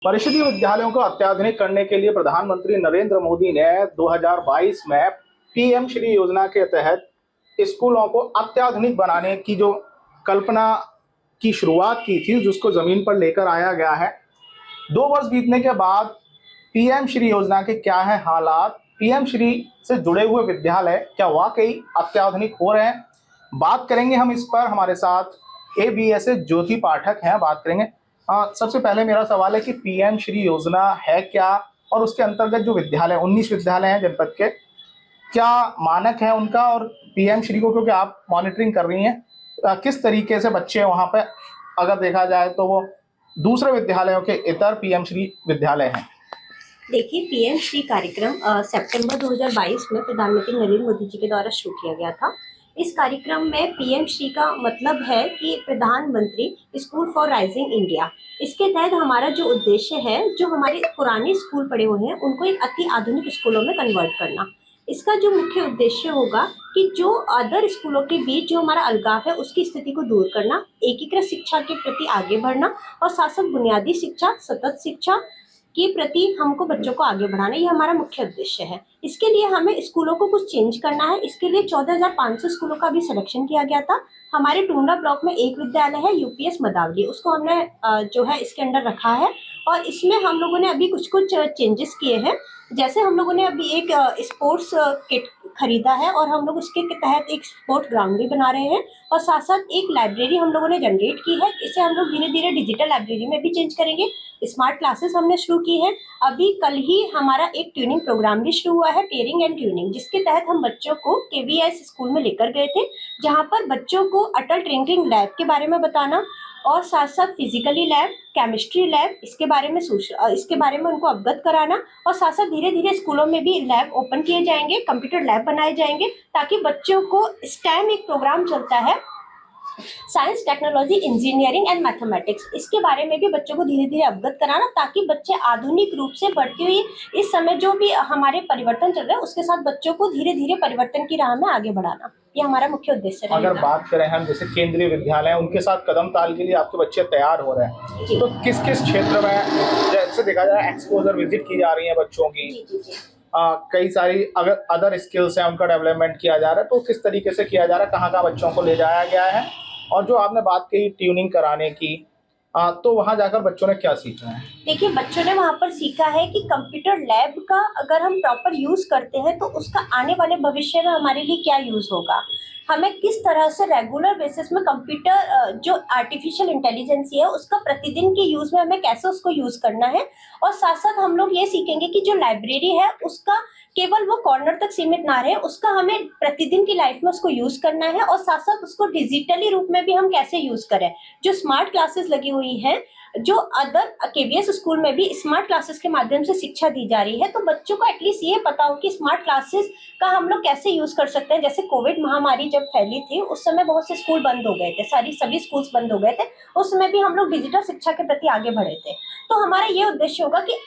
परिषदीय विद्यालयों को अत्याधुनिक करने के लिए प्रधानमंत्री नरेंद्र मोदी ने 2022 में पीएम श्री योजना के तहत स्कूलों को अत्याधुनिक बनाने की जो कल्पना की शुरुआत की थी, जिसको जमीन पर लेकर आया गया है। 2 वर्ष बीतने के बाद पीएम श्री योजना के क्या है हालात, पीएम श्री से जुड़े हुए विद्यालय क्या वाकई अत्याधुनिक हो रहे हैं, बात करेंगे हम इस पर। हमारे साथ एबीएस ज्योति पाठक हैं, बात करेंगे। सबसे पहले मेरा सवाल है कि पीएम श्री योजना है क्या, और उसके अंतर्गत जो विद्यालय 19 विद्यालय हैं जनपद के, क्या मानक है उनका, और पीएम श्री को क्योंकि आप मॉनिटरिंग कर रही हैं, किस तरीके से बच्चे वहाँ पे, अगर देखा जाए तो वो दूसरे विद्यालयों के इतर पीएम श्री विद्यालय हैं। देखिए, पीएम श्री कार्यक्रम सितंबर 2022 में प्रधानमंत्री नरेंद्र मोदी जी के द्वारा शुरू किया गया था। इस कार्यक्रम में पीएम श्री का मतलब है कि प्रधानमंत्री स्कूल फॉर राइजिंग इंडिया। इसके तहत हमारा जो उद्देश्य है, जो हमारे पुराने स्कूल पड़े हुए हैं उनको एक अति आधुनिक स्कूलों में कन्वर्ट करना। इसका जो मुख्य उद्देश्य होगा कि जो अदर स्कूलों के बीच जो हमारा अलगाव है उसकी स्थिति को दूर करना, एकीकृत शिक्षा के प्रति आगे बढ़ना, और साथ साथ बुनियादी शिक्षा, सतत शिक्षा के प्रति हमको बच्चों को आगे बढ़ाना, ये हमारा मुख्य उद्देश्य है। इसके लिए हमें स्कूलों को कुछ चेंज करना है। इसके लिए 14,500 स्कूलों का भी सिलेक्शन किया गया था। हमारे टुंडा ब्लॉक में एक विद्यालय है यूपीएस मदावली, उसको हमने जो है इसके अंडर रखा है, और इसमें हम लोगों ने अभी कुछ चेंजेस किए हैं। जैसे हम लोगों ने अभी एक स्पोर्ट्स किट खरीदा है, और हम लोग उसके तहत एक स्पोर्ट ग्राउंड भी बना रहे हैं, और साथ साथ एक लाइब्रेरी हम लोगों ने जनरेट की है। इसे हम लोग धीरे धीरे डिजिटल लाइब्रेरी में भी चेंज करेंगे। स्मार्ट क्लासेस हमने शुरू की है। अभी कल ही हमारा एक ट्यूनिंग प्रोग्राम भी शुरू हुआ है, पेयरिंग एंड ट्यूनिंग, जिसके तहत हम बच्चों को केवीएस स्कूल में लेकर गए थे, जहाँ पर बच्चों को अटल टिंकरिंग लैब के बारे में बताना, और साथ साथ फिजिकली लैब, केमिस्ट्री लैब, इसके बारे में उनको अवगत कराना, और साथ साथ धीरे धीरे स्कूलों में भी लैब ओपन किए जाएंगे, कंप्यूटर लैब बनाए जाएंगे, ताकि बच्चों को स्टेम एक प्रोग्राम चलता है, science, technology, engineering and mathematics, इसके बारे में भी बच्चों को धीरे धीरे अवगत कराना, ताकि बच्चे आधुनिक रूप से बढ़ती हुई इस समय जो भी हमारे परिवर्तन चल रहे हैं उसके साथ बच्चों को धीरे धीरे परिवर्तन की राह में आगे बढ़ाना, ये हमारा मुख्य उद्देश्य है। अगर बात करें हम जैसे केंद्रीय विद्यालय, उनके साथ कदम ताल के लिए आपके बच्चे तैयार हो रहे हैं, तो किस किस क्षेत्र में, जैसे देखा जाए एक्सपोजर विजिट की जा रही है बच्चों की, कई सारी अगर अदर स्किल्स हैं उनका डेवलपमेंट किया जा रहा है, तो किस तरीके से किया जा रहा है, कहाँ कहाँ बच्चों को ले जाया गया है, और जो आपने बात कही ट्यूनिंग कराने की, तो वहाँ जाकर बच्चों ने क्या सीखा है? देखिए, बच्चों ने वहाँ पर सीखा है कि कंप्यूटर लैब का अगर हम प्रॉपर यूज करते हैं तो उसका आने वाले भविष्य में हमारे लिए क्या यूज होगा, हमें किस तरह से रेगुलर बेसिस में कंप्यूटर जो आर्टिफिशियल इंटेलिजेंस है उसका प्रतिदिन के यूज में हमें कैसे उसको यूज करना है। और साथ साथ हम लोग ये सीखेंगे कि जो लाइब्रेरी है उसका केवल वो कॉर्नर तक सीमित ना रहे, उसका हमें प्रतिदिन की लाइफ में उसको यूज करना है, और साथ साथ उसको डिजिटली रूप में भी हम कैसे यूज करें। जो स्मार्ट क्लासेस लगी हुई हैं, जो अदर केवीएस स्कूल में भी स्मार्ट क्लासेस के माध्यम से शिक्षा दी जा रही है, तो बच्चों को एटलीस्ट ये पता हो कि स्मार्ट क्लासेस का हम लोग कैसे यूज कर सकते हैं। जैसे कोविड महामारी जब फैली थी उस समय बहुत से स्कूल बंद हो गए थे, सभी स्कूल्स बंद हो गए थे, उस समय भी हम लोग डिजिटल शिक्षा के प्रति आगे बढ़े थे। तो हमारा ये उद्देश्य होगा कि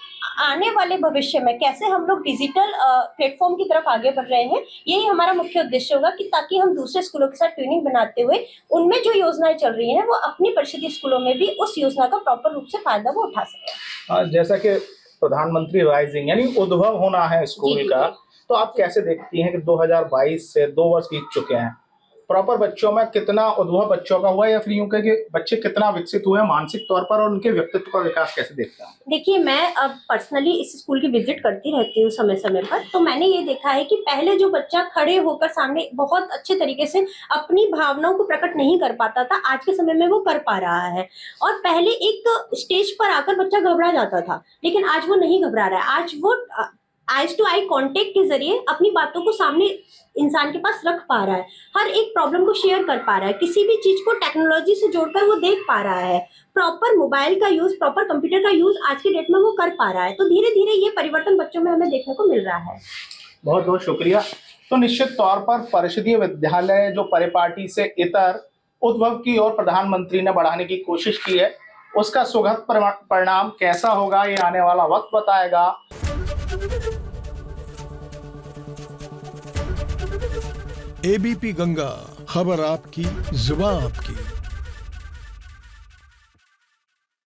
आने वाले भविष्य में कैसे हम लोग डिजिटल प्लेटफॉर्म की तरफ आगे बढ़ रहे हैं, यही हमारा मुख्य उद्देश्य होगा, कि ताकि हम दूसरे स्कूलों के साथ ट्यूनिंग बनाते हुए उनमें जो योजनाएं चल रही हैं वो अपनी परिषदीय स्कूलों में भी उस योजना का प्रॉपर रूप से फायदा वो उठा सके। जैसा कि प्रधानमंत्री राइजिंग यानी उद्भव होना है स्कूल का, तो आप कैसे देखती हैं कि 2022 से 2 वर्ष बीत चुके हैं, प्रॉपर बच्चों में कितना उद्भव बच्चों का हुआ, या फिर यूं कहें कि बच्चे कितना विकसित हुए हैं मानसिक तौर पर, और उनके व्यक्तित्व का विकास कैसे देखते हैं? देखिए, मैं अब पर्सनली इस स्कूल की विजिट करती रहती हूँ समय समय पर, तो मैंने ये देखा है कि पहले जो बच्चा खड़े होकर सामने बहुत अच्छे तरीके से अपनी भावनाओं को प्रकट नहीं कर पाता था, आज के समय में वो कर पा रहा है। और पहले एक स्टेज पर आकर बच्चा घबरा जाता था, लेकिन आज वो नहीं घबरा रहा है। आज वो आइज टू आई कांटेक्ट के जरिए अपनी बातों को सामने इंसान के पास रख पा रहा है, हर एक प्रॉब्लम को शेयर कर पा रहा है, किसी भी चीज को टेक्नोलॉजी से जोड़कर वो देख पा रहा है, प्रॉपर मोबाइल का यूज, प्रॉपर कंप्यूटर का यूज आज के डेट में वो कर पा रहा है। तो धीरे धीरे ये परिवर्तन बच्चों में हमें देखने को मिल रहा है। बहुत बहुत शुक्रिया। तो निश्चित तौर पर परिषदीय विद्यालय जो परिपाटी से इतर उद्भव की ओर प्रधानमंत्री ने बढ़ाने की कोशिश की है, उसका सुखद परिणाम कैसा होगा ये आने वाला वक्त बताएगा। एबीपी गंगा, खबर आपकी, जुबान आपकी।